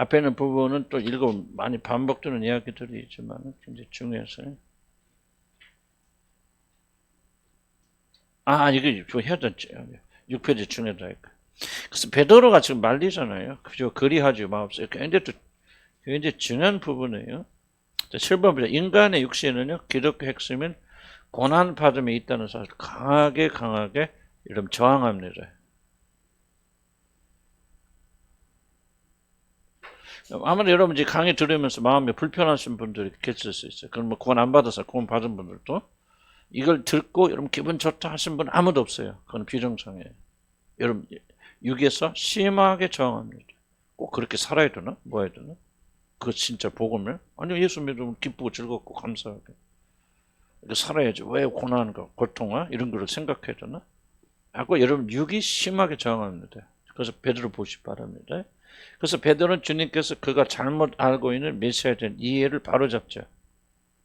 앞에 있는 부분은 또 읽으면 많이 반복되는 이야기들이 있지만 굉장히 중요해서요. 이게 해야 되지. 6페이지 중요하다니까. 그래서 베드로가 지금 말리잖아요. 그죠? 그리하지 마옵소서. 굉장히 중요한 부분이에요. 7번부터 인간의 육신은요, 기독교 핵심은 고난받음에 있다는 사실 강하게 이런 저항합니다. 아무래도 여러분 이제 강의 들으면서 마음이 불편하신 분들이 계실 수 있어요. 그럼 뭐 구원 안 받아서 구원 받은 분들도 이걸 듣고 여러분 기분 좋다 하신 분 아무도 없어요. 그건 비정상이에요. 여러분 육에서 심하게 저항합니다. 꼭 그렇게 살아야 되나? 뭐 해야 되나? 그거 진짜 복음이에요? 아니요, 예수 믿으면 기쁘고 즐겁고 감사하게 이렇게 살아야지. 왜 고난과 고통과 이런 걸 생각해야 되나? 하고 여러분 육이 심하게 저항합니다. 그래서 베드로 보시 바랍니다. 그래서 베드로는 주님께서 그가 잘못 알고 있는 메시아에 대한 이해를 바로잡죠.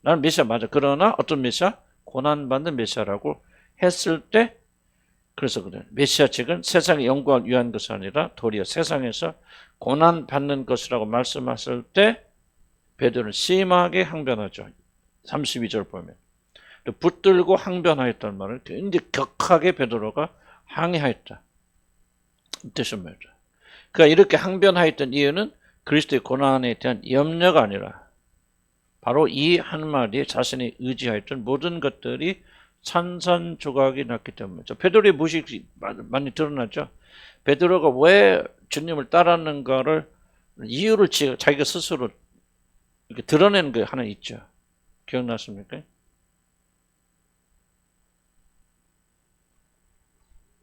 나는 메시아 맞아. 그러나 어떤 메시아? 고난받는 메시아라고 했을 때, 그래서 그래. 메시아 측은 세상의 영광을 위한 것이 아니라 도리어 세상에서 고난받는 것이라고 말씀하실 때 베드로는 심하게 항변하죠. 32절 보면. 붙들고 항변하였다는 말을 굉장히 격하게 베드로가 항의하였다. 뜻입니다. 그가 이렇게 항변하였던 이유는 그리스도의 고난에 대한 염려가 아니라 바로 이 한마디에 자신이 의지하였던 모든 것들이 산산조각이 났기 때문이죠. 베드로의 무식이 많이 드러났죠. 베드로가 왜 주님을 따랐는가를 이유를 자기가 스스로 이렇게 드러낸 게 하나 있죠. 기억나십니까?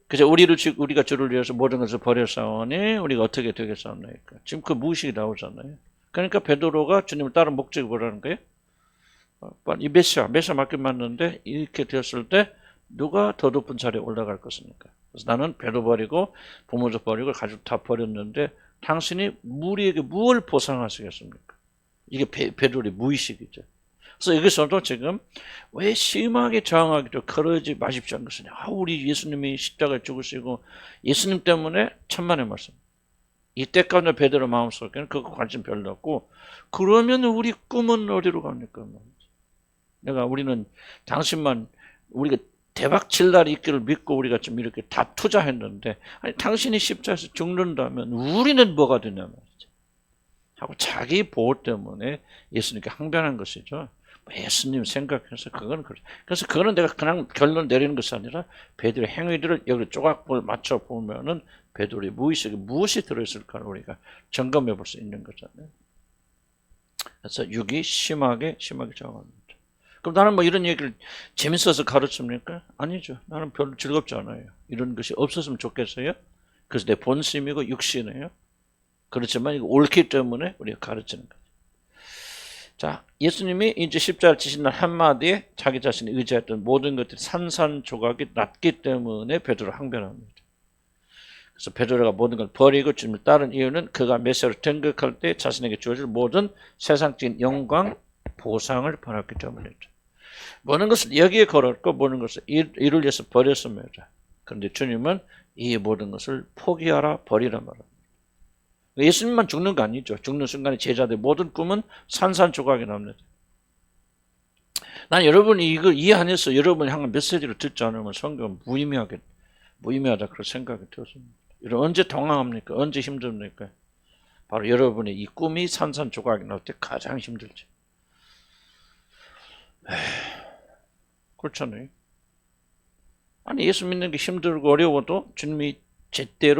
그래서 우리가 주를 위해서 모든 것을 버렸사오니 우리가 어떻게 되겠사옵나이까. 지금 그 무식이 나오잖아요. 그러니까 베드로가 주님을 따른 목적이 뭐라는 거예요? 이 메시아 맡겨놨는데 이렇게 되었을 때 누가 더 높은 자리에 올라갈 것입니까? 그래서 나는 배도 버리고 부모도 버리고 가족 다 버렸는데 당신이 우리에게 무엇을 보상하시겠습니까? 이게 베드로의 무의식이죠. 그래서 여기서도 지금 왜 심하게 저항하기도 그러지 마십시오 한 것은 우리 예수님이 십자가에 죽으시고 예수님 때문에 천만의 말씀. 이때까지 베드로 마음속에는 그거 관심 별로 없고 그러면 우리 꿈은 어디로 갑니까? 우리는 당신만 우리가 대박 칠 날이 있기를 믿고 우리가 좀 이렇게 다 투자했는데 아니 당신이 십자가에서 죽는다면 우리는 뭐가 되냐 말이죠. 하고 자기 보호 때문에 예수님께 항변한 것이죠. 예수님 생각해서 그건 그래. 그래서 그거는 내가 그냥 결론 내리는 것이 아니라 베드로의 행위들을 여기 조각을 맞춰 보면은 베드로의 무의식에 무엇이 들어있을까를 우리가 점검해 볼 수 있는 거잖아요. 그래서 육이 심하게 저항합니다. 그럼 나는 뭐 이런 얘기를 재밌어서 가르칩니까? 아니죠. 나는 별로 즐겁지 않아요. 이런 것이 없었으면 좋겠어요. 그래서 내 본심이고 육신이에요. 그렇지만 이거 옳기 때문에 우리가 가르치는 거죠. 자, 예수님이 이제 십자가를 지신 날 한마디에 자기 자신이 의지했던 모든 것들이 산산조각이 났기 때문에 베드로 항변합니다. 그래서 베드로가 모든 걸 버리고 주님을 따른 이유는 그가 메시아로 등극할 때 자신에게 주어질 모든 세상적인 영광, 보상을 받았기 때문이죠. 모든 것을 여기에 걸었고 모든 것을 이를 위해서 버렸습니다. 그런데 주님은 이 모든 것을 포기하라 버리라 말합니다. 예수님만 죽는 거 아니죠. 죽는 순간에 제자들 모든 꿈은 산산조각이 납니다. 난 여러분이 이걸 이해 안 해서 여러분이 향한 메시지를 듣지 않으면 성경은 무의미하다 그런 생각이 들었습니다. 여러분 언제 당황합니까? 언제 힘듭니까? 바로 여러분의 이 꿈이 산산조각이 날 때 가장 힘들죠. 그렇잖아요. 아니 예수 믿는 게 힘들고 어려워도 주님이 제때에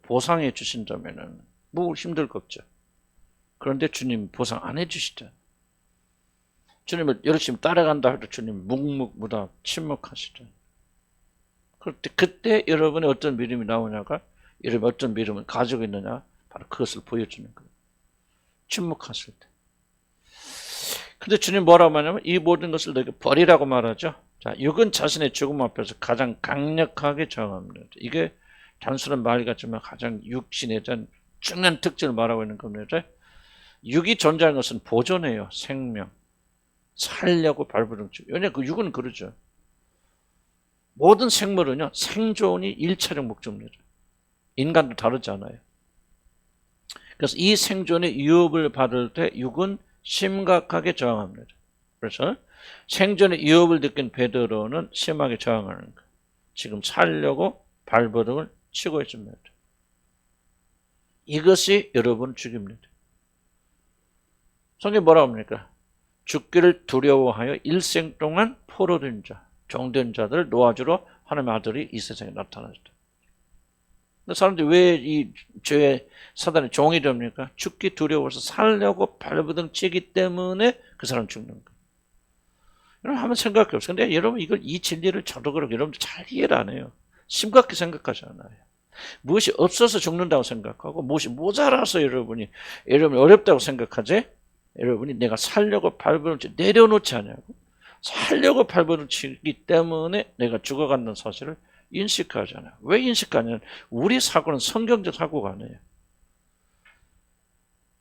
보상해 주신다면은 뭐 힘들 거 없죠. 그런데 주님 보상 안 해주시잖아요. 주님을 열심히 따라간다 해도 주님 묵묵무다 침묵하시잖아요. 그때 여러분의 어떤 믿음이 나오냐가 여러분 어떤 믿음을 가지고 있느냐 바로 그것을 보여주는 거예요. 침묵하실 때. 근데 주님 뭐라고 하냐면 이 모든 것을 너에게 버리라고 말하죠. 자, 육은 자신의 죽음 앞에서 가장 강력하게 저항합니다. 이게 단순한 말 같지만 가장 육신에 대한 중요한 특징을 말하고 있는 겁니다. 육이 존재하는 것은 보존해요. 생명. 살려고 발부둥치. 왜냐하면 그 육은 그러죠. 모든 생물은요. 생존이 1차적 목적입니다. 인간도 다르지 않아요. 그래서 이 생존의 위협을 받을 때 육은 심각하게 저항합니다. 그래서 생존의 위협을 느낀 베드로는 심하게 저항하는 거예요. 지금 살려고 발버둥을 치고 있습니다. 이것이 여러분을 죽입니다. 성경이 뭐라고 합니까? 죽기를 두려워하여 일생 동안 포로된 자, 종된 자들을 놓아주러 하나님의 아들이 이 세상에 나타났다. 사람들이 왜 이 죄의 사단의 종이 됩니까? 죽기 두려워서 살려고 발버둥 치기 때문에 그 사람 죽는 거예요. 여러분 한번 생각해 보세요. 근데 여러분 이 진리를 저도 그렇고 여러분들 잘 이해를 안 해요. 심각히 생각하지 않아요. 무엇이 없어서 죽는다고 생각하고 무엇이 모자라서 여러분이 어렵다고 생각하지? 여러분이 내가 살려고 발버둥 내려놓지 않냐고. 살려고 발버둥 치기 때문에 내가 죽어간다는 사실을 인식하잖아요. 왜 인식하냐면 우리 사고는 성경적 사고가 아니에요.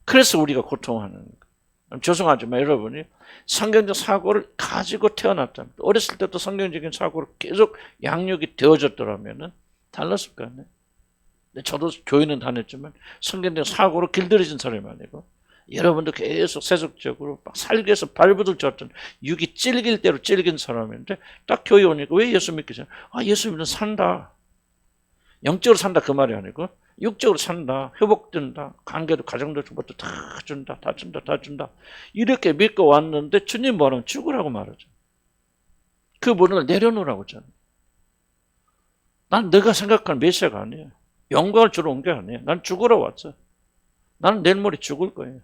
그래서 우리가 고통하는 거예요. 죄송하지만 여러분이 성경적 사고를 가지고 태어났다면 어렸을 때도 성경적인 사고를 계속 양육이 되어졌더라면 달랐을 거 아니에요. 저도 교회는 다녔지만 성경적 사고로 길들여진 사람이 아니고 여러분도 계속 세속적으로 막 살기 위해서 발버둥 쳤던 육이 찔길 대로 찔긴 사람인데 딱 교회 오니까 왜 예수 믿겠어요? 예수 믿으면 산다. 영적으로 산다 그 말이 아니고 육적으로 산다. 회복된다. 관계도 가정도 뭐도 다 준다. 다 준다. 다 준다. 이렇게 믿고 왔는데 주님 뭐라면 죽으라고 말하죠. 그 모든 걸 내려놓으라고 하잖아요. 난 내가 생각하는 메시아가 아니에요. 영광을 주러 온 게 아니에요. 난 죽으러 왔어. 나는 내일 모레 죽을 거예요.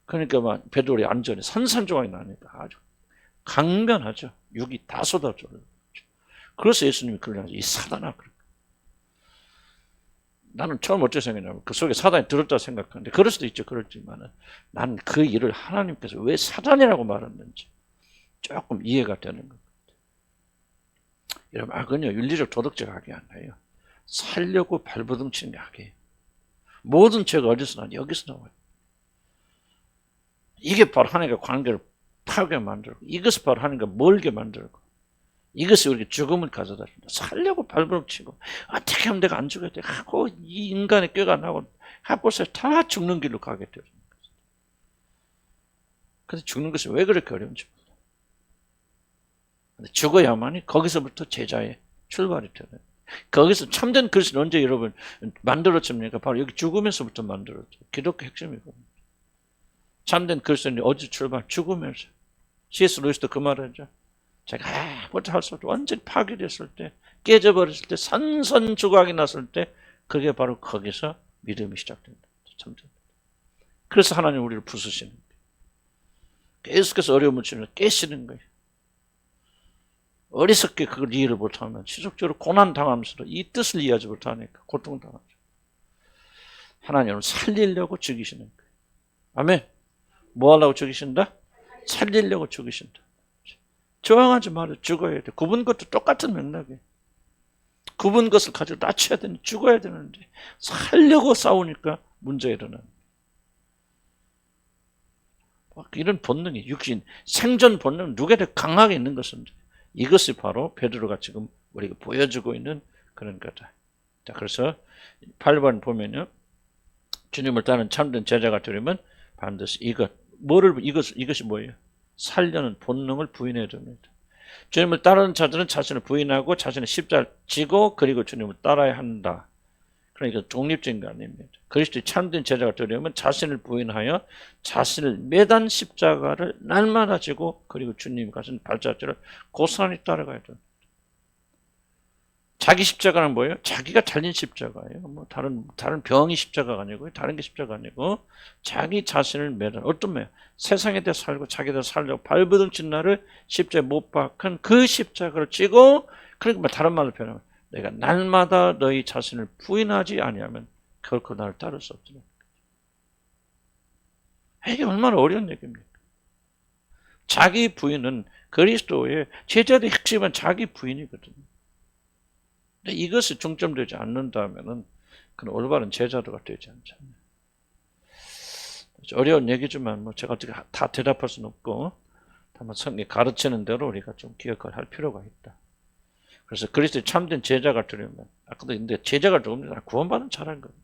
그러니까 막 베드로의 안전이 산산조각이 나니까 아주 강변하죠. 육이 다 쏟아져요. 그래서 예수님이 그러냐 이 사단아. 나는 처음 어떻게 생각했냐면 그 속에 사단이 들었다 생각하는데 그럴 수도 있죠. 그렇지만은 난 그 일을 하나님께서 왜 사단이라고 말했는지 조금 이해가 되는 것 같아요. 여러분 악은요 윤리적 도덕적 악이 아니에요. 살려고 발버둥 치는 게 악이에요. 모든 죄가 어디서 나냐 여기서 나와요. 이게 바로 하나님과 관계를 파괴 만들고 이것이 바로 하나님과 멀게 만들고 이것이 우리에게 죽음을 가져다 준다. 살려고 발버둥 치고 어떻게 하면 내가 안 죽어야 돼 하고 이 인간의 꾀가 나고 하고서 다 죽는 길로 가게 되는 거죠. 그래서 죽는 것이 왜 그렇게 어려운지 몰라요. 근데 죽어야만이 거기서부터 제자의 출발이 되는 거기서 참된 그리스도는 언제 여러분 만들어집니까? 바로 여기 죽으면서부터 만들어져요. 기독교 핵심이거든요. 참된 그리스도는 어디 출발? 죽으면서. C.S. 루이스도 그 말을 하죠. 제가 아무것도 할 수 없고 완전히 파괴됐을 때, 깨져버렸을 때, 산산조각이 났을 때 그게 바로 거기서 믿음이 시작된다. 참된. 그래서 하나님 우리를 부수시는 거예요. 계속해서 어려움을 주면 깨시는 거예요. 어리석게 그걸 이해를 못하면 지속적으로 고난당하면서도 이 뜻을 이해하지 못하니까 고통당하죠. 하나님은 살리려고 죽이시는 거예요. 아멘. 뭐 하려고 죽이신다? 살리려고 죽이신다. 저항하지 말아요. 죽어야 돼. 굽은 것도 똑같은 맥락이에요. 굽은 것을 가지고 낮춰야 되는데 죽어야 되는데 살려고 싸우니까 문제가 일어나는 거예요. 이런 본능이 육신 생존 본능 누구에게 강하게 있는 것은 이것이 바로 베드로가 지금 우리가 보여주고 있는 그런 거다. 자, 그래서 8번 보면요. 주님을 따르는 참된 제자가 되려면 반드시 이것이 뭐예요? 살려는 본능을 부인해야 됩니다. 주님을 따르는 자들은 자신을 부인하고 자신의 십자가를 지고 그리고 주님을 따라야 한다. 그러니까 독립적인 거 아닙니다. 그리스도의 참된 제자가 되려면 자신을 부인하여 자신을 매단 십자가를 날마다 지고 그리고 주님이 가신 발자취를 고스란히 따라가야 됩니다. 자기 십자가는 뭐예요? 자기가 달린 십자가예요. 뭐 다른 병이 십자가가 아니고 다른 게 십자가 아니고 자기 자신을 매단 어떤 매 세상에 대해 살고 자기에 대해 살려고 발버둥 친 나를 십자가에 못 박은 그 십자가를 지고 그러니까 다른 말로 표현하면 내가 날마다 너희 자신을 부인하지 아니하면 결코 나를 따를 수 없다. 이게 얼마나 어려운 얘기입니까? 자기 부인은 그리스도의 제자들의 핵심은 자기 부인이거든요. 근데 이것이 중점되지 않는다면은 그건 올바른 제자도가 되지 않잖아요. 어려운 얘기지만 뭐 제가 어떻게 다 대답할 수는 없고 다만 성경이 가르치는 대로 우리가 좀 기억을 할 필요가 있다. 그래서 그리스도의 참된 제자가 되려면 아까도 근데 제자가 조금 구원받은 자라는 거예요.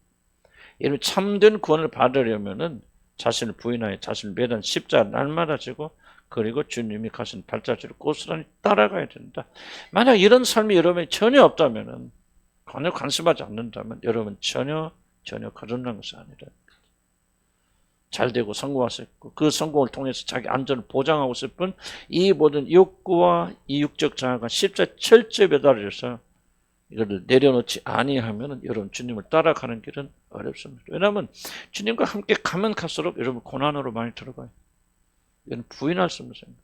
이런 참된 구원을 받으려면은 자신을 부인하여 자신을 매단 십자가 날마다 지고 그리고 주님이 가신 발자취를 고스란히 따라가야 된다. 만약 이런 삶이 여러분이 전혀 없다면은, 전혀 관심하지 않는다면 여러분 전혀 거듭난 것이 아니라 잘 되고 성공할 수 있고 그 성공을 통해서 자기 안전을 보장하고 싶은 이 모든 욕구와 이 육적 자아가 십자가에 철저히 매달려서 이거를 내려놓지 아니하면 여러분 주님을 따라가는 길은 어렵습니다. 왜냐하면 주님과 함께 가면 갈수록 여러분 고난으로 많이 들어가요. 이건 부인할 수 없는 생각.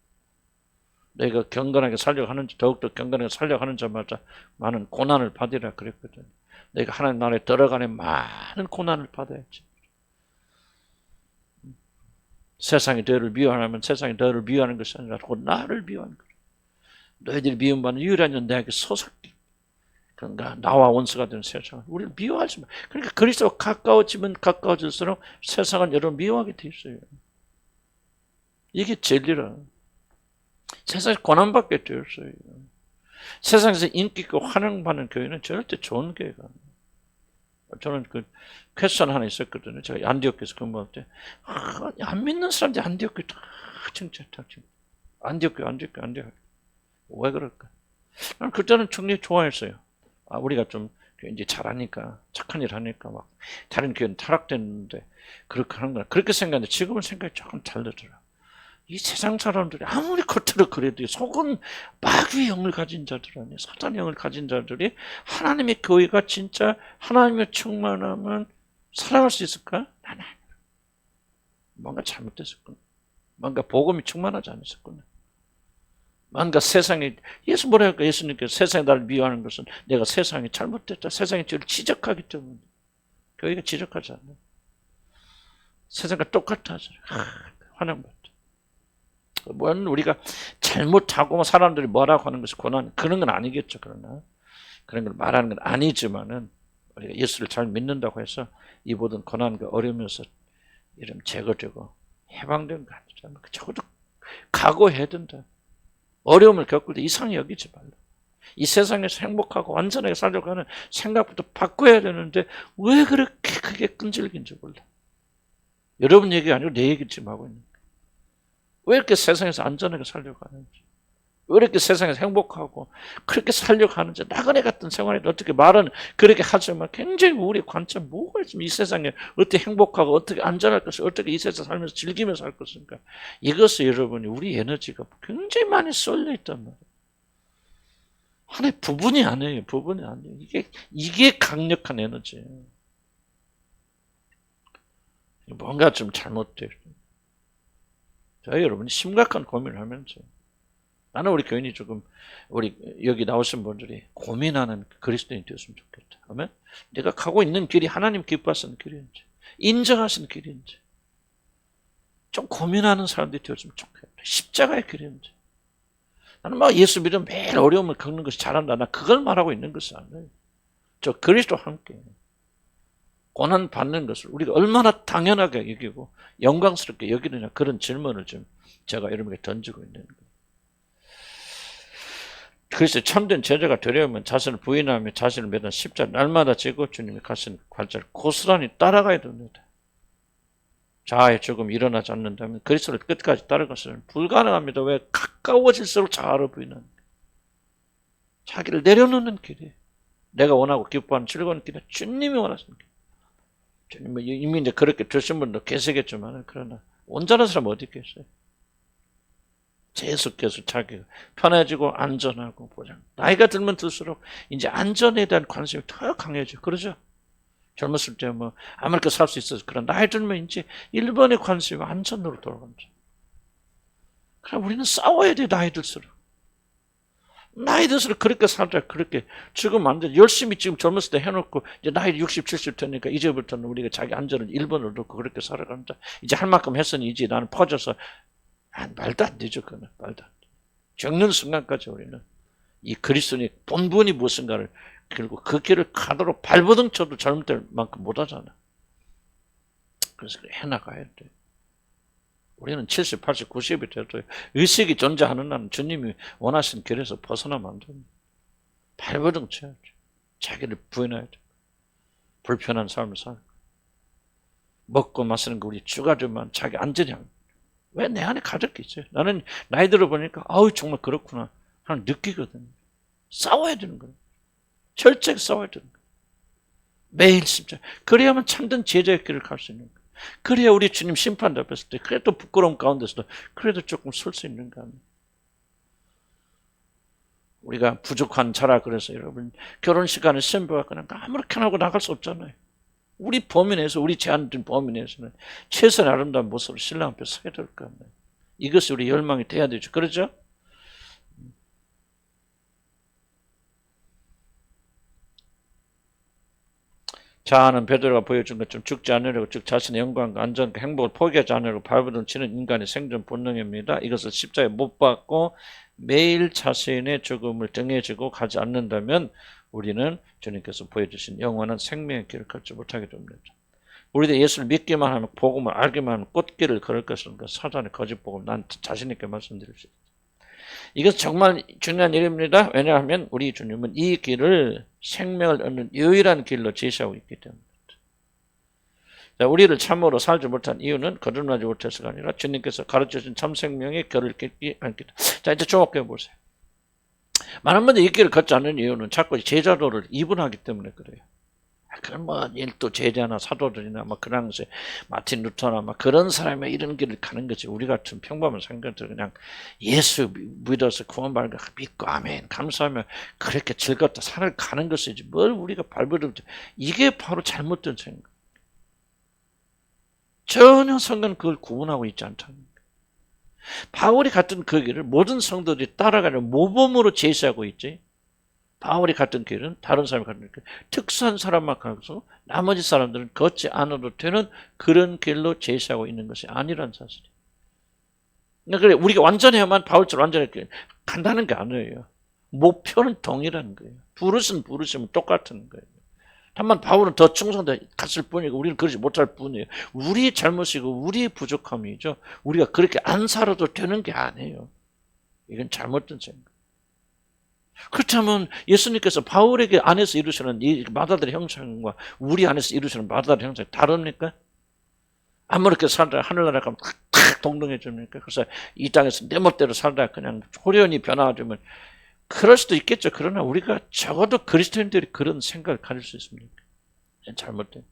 내가 경건하게 살려고 하는지 더욱더 경건하게 살려고 하는 자마다 많은 고난을 받으라 그랬거든요. 내가 하나님 나라에 들어가는 많은 고난을 받아야지. 세상이 너를 미워하면 세상이 너를 미워하는 것이 아니라 곧 나를 미워하는 거예요. 너희들이 미움받는 유일한 건 내게 소속이. 그러니까 나와 원수가 되는 세상을 우리를 미워하지 마. 그러니까 그리스도와 가까워지면 가까워질수록 세상은 여러분 미워하게 돼 있어요. 이게 진리라. 세상에서 고난받게 되었어요. 세상에서 인기 있고 환영받는 교회는 절대 좋은 교회가 아니에요. 저는 그 퀘스천 하나 있었거든요. 제가 안디옥에서 근무할 때 안 믿는 사람들이 안디옥교회 다 칭찬. 안디옥교회. 왜 그럴까? 난 그때는 충분히 좋아했어요. 우리가 좀 이제 잘하니까 착한 일 하니까 막 다른 교회는 타락됐는데 그렇게 하는구나. 그렇게 생각했는데 지금은 생각이 조금 다르더라. 이 세상 사람들이 아무리 겉으로 그래도 속은 마귀의 영을 가진 자들 아니에요. 사단의 영을 가진 자들이 하나님의 교회가 진짜 하나님의 충만함을 사랑할 수 있을까? 나는 뭔가 잘못됐었구나. 뭔가 복음이 충만하지 않았었구나. 뭔가 세상에 예수 뭐라 할까? 예수님께서 세상이 나를 미워하는 것은 내가 세상이 잘못됐다. 세상이 저를 지적하기 때문에. 교회가 지적하지 않아요. 세상과 똑같아 하잖아요. 환영받다. 물론 우리가 잘못하고 사람들이 뭐라고 하는 것이 고난 그런 건 아니겠죠. 그러나 그런 걸 말하는 건 아니지만은 우리가 예수를 잘 믿는다고 해서 이 모든 고난과 어려우면서 이름 제거되고 해방된 거 아니잖아요. 적어도 각오해야 된다. 어려움을 겪을 때 이상히 여기지 말라. 이 세상에서 행복하고 완전하게 살려고 하는 생각부터 바꿔야 되는데 왜 그렇게 그게 끈질긴지 몰라. 여러분 얘기가 아니고 내 얘기 지금 하고 있는 거예요. 왜 이렇게 세상에서 안전하게 살려고 하는지, 왜 이렇게 세상에서 행복하고 그렇게 살려고 하는지, 나그네 같은 생활에 어떻게 말은 그렇게 하지만 굉장히 우리 관점 뭐가 있으면 이 세상에 어떻게 행복하고 어떻게 안전할 것을 어떻게 이 세상 살면서 즐기면서 살 것인가. 이것을 여러분이 우리 에너지가 굉장히 많이 쏠려 있단 말이에요. 하나의 부분이 아니에요. 이게 강력한 에너지예요. 뭔가 좀 잘못돼요. 저희 여러분이 심각한 고민을 하면서 나는 우리 교인이 조금 우리 여기 나오신 분들이 고민하는 그리스도인이 되었으면 좋겠다. 그러면 내가 가고 있는 길이 하나님 기뻐하시는 길인지 인정하시는 길인지 좀 고민하는 사람들이 되었으면 좋겠다. 십자가의 길인지 나는 막 예수 믿으면 매일 어려움을 겪는 것이 잘한다. 나 그걸 말하고 있는 것이 아니에요. 저 그리스도와 함께 고난 받는 것을 우리가 얼마나 당연하게 여기고 영광스럽게 여기느냐 그런 질문을 좀 제가 여러분에게 던지고 있는 거예요. 그래서 참된 제자가 되려면 자신을 부인하며 자신을 매단 십자가 날마다 지고 주님이 가신 발자를 고스란히 따라가야 됩니다. 자아의 죽음이 일어나지 않는다면 그리스도를 끝까지 따라가서는 불가능합니다. 왜? 가까워질수록 자아로 부인하는 거예요. 자기를 내려놓는 길이에요. 내가 원하고 기뻐하는 즐거운 길은 주님이 원하시는 길. 주님은 이미 이제 그렇게 되신 분도 계시겠지만 그러나 온전한 사람 어디 계세요? 계속해서 자기가 편해지고 안전하고 보장. 나이가 들면 들수록 이제 안전에 대한 관심이 더 강해져. 그러죠? 젊었을 때 뭐 아무렇게 살 수 있어서 그런 나이 들면 이제 1번의 관심이 안전으로 돌아간다. 그럼 우리는 싸워야 돼. 나이 들수록. 나이 들수록 그렇게 살자. 그렇게 지금 안 돼. 열심히 지금 젊었을 때 해놓고 이제 나이 60, 70 되니까 이제부터는 우리가 자기 안전을 1번으로 놓고 그렇게 살아간다. 이제 할 만큼 했으니 이제 나는 퍼져서 말도 안 되죠. 그건 말도 안 돼. 죽는 순간까지 우리는 이 그리스도의 본분이 무엇인가를 그리고 그 길을 가도록 발버둥 쳐도 잘못될 만큼 못하잖아. 그래서 해나가야 돼. 우리는 70, 80, 90이 돼도 의식이 존재하는 한 주님이 원하신 길에서 벗어나면 안 됩니다. 발버둥 쳐야죠. 자기를 부인해야 돼. 불편한 삶을 살고. 먹고 마시는 거 우리 주가지만 자기 안전이 왜 내 안에 가졌게 있어요? 나는 나이 들어보니까 아우 정말 그렇구나 하는 느끼거든요. 싸워야 되는 거예요. 철저히 싸워야 되는 거예요. 매일 십자. 그래야만 참된 제자의 길을 갈 수 있는 거예요. 그래야 우리 주님 심판 잡혔을 때 그래도 부끄러움 가운데서도 그래도 조금 설 수 있는 거 아니에요. 우리가 부족한 자라 그래서 여러분 결혼 시간에 신부가 그냥 아무렇게나 하고 나갈 수 없잖아요. 우리 범위 내에서 우리 제한된 범위 내에서는 최선의 아름다운 모습으로 신랑 앞에 서야 될 거 아니에요. 이것이 우리 열망이 돼야 되죠. 그렇죠? 자아는 베드로가 보여준 것처럼 죽지 않으려고 즉 자신의 영광과 안전과 행복을 포기하지 않으려고 발버둥 치는 인간의 생존 본능입니다. 이것을 십자가에 못 박고 매일 자신의 죽음을 등에 지고 가지 않는다면 우리는 주님께서 보여주신 영원한 생명의 길을 걷지 못하게 됩니다. 우리도 예수를 믿기만 하면 복음을 알기만 하면 꽃길을 걸을 것은 그 사단의 거짓 복음 난 자신 있게 말씀드릴 수 있습니다. 이것 정말 중요한 일입니다. 왜냐하면 우리 주님은 이 길을 생명을 얻는 유일한 길로 제시하고 있기 때문입니다. 자, 우리를 참으로 살지 못한 이유는 거듭나지 못해서가 아니라 주님께서 가르쳐주신 참 생명의 결을 깼기 않기 때문입니다. 자, 이제 주목해 보세요. 많은 분들이 이 길을 걷지 않는 이유는 자꾸 제자도를 이분하기 때문에 그래요. 그런 뭐 일도 제자나 사도들이나 뭐 그 당시에 마틴 루터나 막 그런 사람이 이런 길을 가는 거지. 우리 같은 평범한 사람들 그냥 예수 믿어서 구원받는 거 믿고 아멘 감사하며 그렇게 즐겁다 산을 가는 것이지 뭘 우리가 발버둥 이게 바로 잘못된 생각. 전혀 성경은 그걸 구분하고 있지 않다는 거예요. 바울이 갔던 그 길을 모든 성도들이 따라가는 모범으로 제시하고 있지. 바울이 갔던 길은 다른 사람이 갔던 길, 특수한 사람만 가서 나머지 사람들은 걷지 않아도 되는 그런 길로 제시하고 있는 것이 아니란 사실이에요. 그래 우리가 완전해야만 바울처럼 완전하게 간다는 게 아니에요. 목표는 동일한 거예요. 부르시면 똑같은 거예요. 다만 바울은 더 충성돼 갔을 뿐이고 우리는 그러지 못할 뿐이에요. 우리의 잘못이고 우리의 부족함이죠. 우리가 그렇게 안 살아도 되는 게 아니에요. 이건 잘못된 생각. 그렇다면 예수님께서 바울에게 안에서 이루시는 이 마다들의 형상과 우리 안에서 이루시는 마다들의 형상이 다릅니까? 아무렇게 살다가 하늘나라 가면 탁 동등해집니까? 그래서 이 땅에서 내 멋대로 살다가 그냥 호련히 변화하면 그럴 수도 있겠죠. 그러나 우리가 적어도 그리스도인들이 그런 생각을 가질 수 있습니까? 잘못된.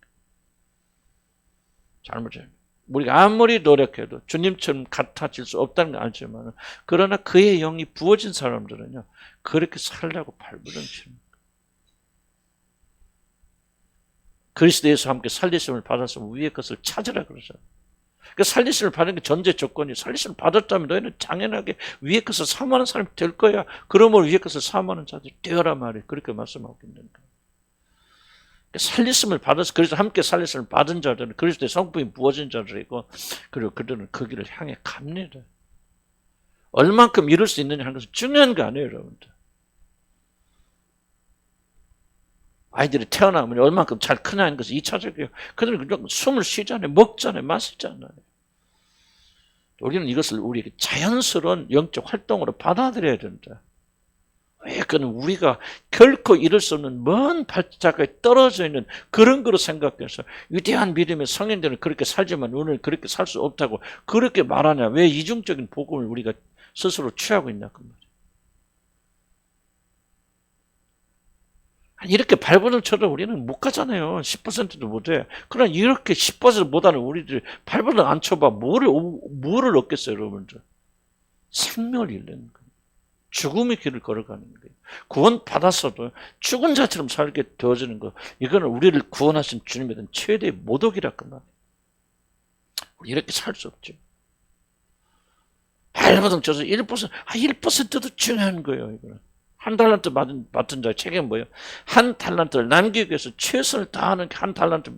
우리가 아무리 노력해도 주님처럼 같아질 수 없다는 걸 알지만 그러나 그의 영이 부어진 사람들은요. 그렇게 살려고 발버둥치는 거예요. 그리스도에서 함께 살리심을 받아서 위의 것을 찾으라 그러잖아요. 그러니까 살리심을 받는 게 전제 조건이 살리심을 받았다면 너희는 당연하게 위의 것을 사모하는 사람이 될 거야. 그러므로 위의 것을 사모하는 자들이 되어라 말이에요. 그렇게 말씀하고 있는 거예요. 살리심을 받아서 그리스도 함께 살리심을 받은 자들은 그리스도의 성품이 부어진 자들이고 그리고 그들은 그 길을 향해 갑니다. 얼만큼 이룰 수 있느냐 하는 것은 중요한 거 아니에요, 여러분들. 아이들이 태어나면 얼만큼 잘 크냐 하는 것은 2차적이에요. 그들은 그냥 숨을 쉬잖아요. 먹잖아요. 마시잖아요. 우리는 이것을 우리에게 자연스러운 영적 활동으로 받아들여야 된다. 왜? 그는 우리가 결코 이룰 수 없는 먼 발자국에 떨어져 있는 그런 거로 생각해서 위대한 믿음의 성인들은 그렇게 살지만 우리는 그렇게 살 수 없다고 그렇게 말하냐. 왜 이중적인 복음을 우리가 스스로 취하고 있냐 그 말이에요. 이렇게 발버둥 쳐도 우리는 못 가잖아요. 10%도 못해. 그러나 이렇게 10% 못하는 우리들이 발버둥 안 쳐봐. 뭐를 얻겠어요, 여러분들? 생명을 잃는 거예요. 죽음의 길을 걸어가는 거예요. 구원 받았어도 죽은 자처럼 살게 되어지는 거. 이거는 우리를 구원하신 주님에 대한 최대의 모독이라 그 말이에요. 이렇게 살 수 없죠. 발버둥 쳐서 1%도 중요한 거예요, 이거는. 한 달란트 받은 자의 책임은 뭐예요? 한 달란트를 남기기 위해서 최선을 다하는 한 달란트,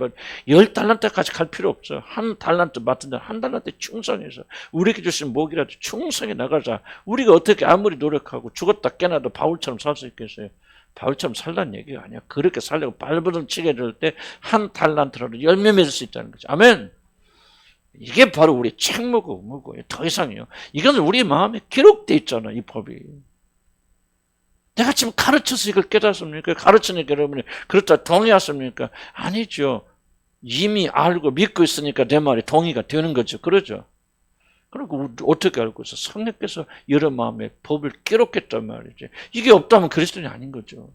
10달란트까지 갈 필요 없어. 한 달란트 받은 자, 한 달란트에 충성해서 우리에게 주신 목이라도 충성해 나가자. 우리가 어떻게 아무리 노력하고 죽었다 깨나도 바울처럼 살 수 있겠어요? 바울처럼 살라는 얘기가 아니야. 그렇게 살려고 발버둥 치게 될 때 한 달란트라도 열매 맺을 수 있다는 거죠. 아멘. 이게 바로 우리의 책무고 의무고 더 이상이요. 이건 우리 마음에 기록돼 있잖아, 이 법이. 내가 지금 가르쳐서 이걸 깨닫습니까? 가르치니까 여러분이 그렇다 동의하십니까? 아니죠. 이미 알고 믿고 있으니까 내 말이 동의가 되는 거죠. 그러죠. 그리고 어떻게 알고 있어? 성령께서 여러 마음에 법을 기록했단 말이지. 이게 없다면 그리스도인이 아닌 거죠.